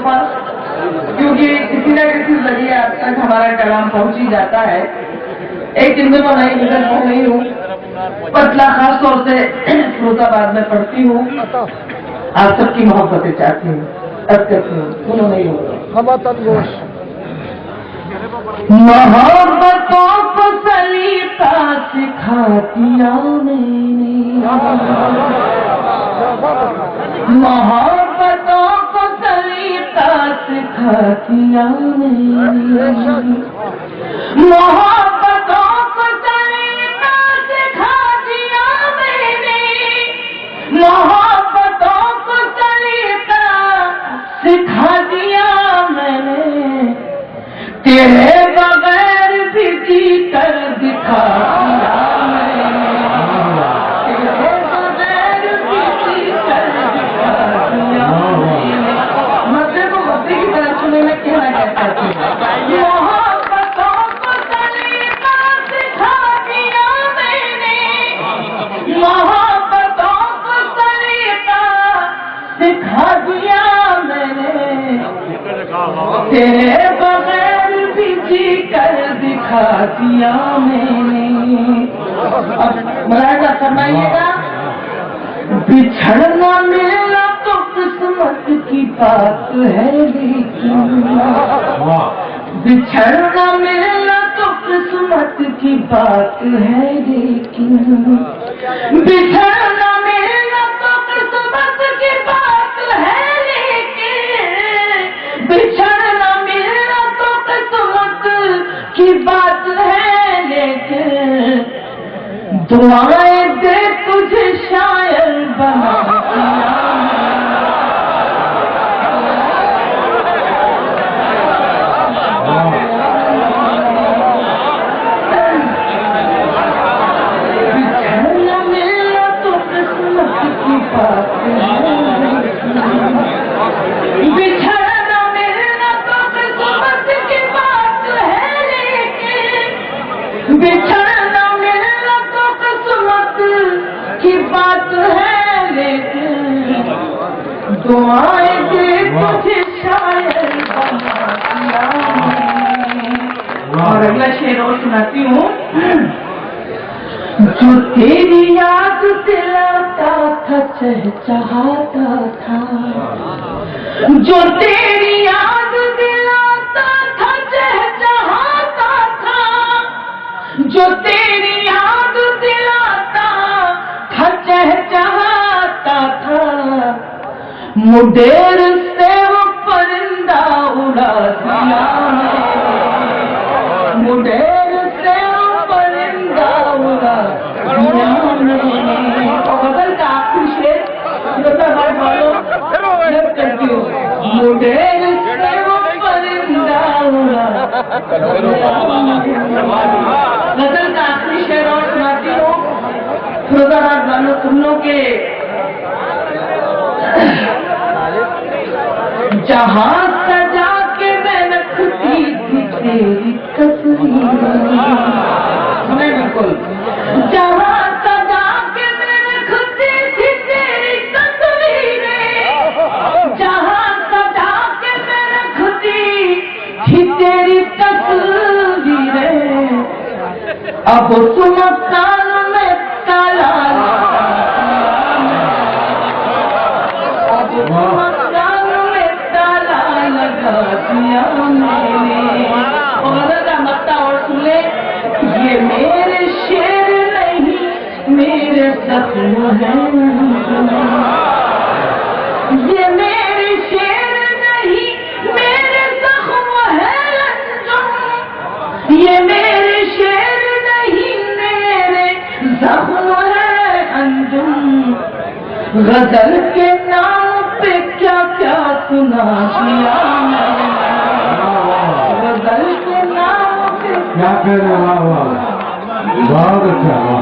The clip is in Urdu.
پر کیونکہ کسی نہ کسی ذریعے اب تک ہمارا کلام پہنچ ہی جاتا ہے. ایک دن میں نہیں گزر پا رہی ہوں پتلا خاص طور سے فیروز آباد میں پڑھتی ہوں. آپ سب کی محبتیں چاہتی ہوں کرتی ہوں سنو نہیں ہوگا. محبتوں کو سلیقہ سکھا دیا میں نے, محبتوں کو سلیقہ سکھا دیا میں نے, محبتوں کو سلیقہ سکھا دیا میں نے, محبتوں کو سلیقہ سکھا دیا میں نے, تیرے بغیر بھی جی کر دکھا دیا میں نے, تیرے بغیر بھی جی کر دکھا دیا میں نے. مزے کو مزے کی طرح سنے میں کہنا چاہتی ہوں. محبتوں کو سلیقہ سکھا دیا میں نے, محبتوں کو سلیقہ سکھا دیا میں نے, تیرے بغیر جی کر دکھا دیا میں نے. اب مراحلہ فرمائیے گا. بچھڑنا ملنا تو قسمت کی بات ہے لیکن, بچھڑنا ملنا تو قسمت کی بات ہے لیکن, بچھڑنا ملنا تو قسمت کی بات ہے لیکن, بچھڑنا کی بات ہے لیکن, دعائیں دے تجھے شاعر بنا دیا. بچھڑنا ملنا تو قسمت کی بات ہے, بچھڑنا ملنا تو قسمت کی بات ہے, بچھڑنا ملنا تو قسمت کی بات ہے لیکن, دعائیں دے تجھے شاعر بنا دیا. اور اگلا شعر اور سناتی ہوں. جو تیری یاد دلاتا تھا چہچہاتا تھا, جو تیری یاد دلاتا تھا چہچہاتا تھا, جو تیری یاد دلاتا تھا چہچہاتا تھا, مڈیر سے وہ پرندہ اڑا دیا میں نے, مڈیر سے وہ پرندہ اڑا دیا میں نے. اور غزل کا آخری شعر فیروز آباد والوں جب کرتی ہوں. مڈیر سے وہ پرندہ اڑا غزل کا آخری شعر اور سناتی ہوں. فیروز آباد والوں تم لوگ کے جہاں سجا کے میں رکھتی تھی تیری تصویر, سنیں بالکل. جہاں سجا کے میں رکھتی تھی تیری تصویریں, جہاں سجا کے میں رکھتی تھی تیری تصویریں, اب تم کان میں تالا, اب تم کان میں تالا لگا دیا میں نے. اور کا متا اور سنے, یہ میرے شعر نہیں میرے زخم ہیں, یہ میرے شعر نہیں میرے زخم ہے انجم, یہ میرے شعر نہیں میرے زخم ہے انجم. غزل کے نام پہ کیا کیا سنا دیا میں نے, غزل کے نام پہ کیا کہہ رہے ہیں. بہت اچھا.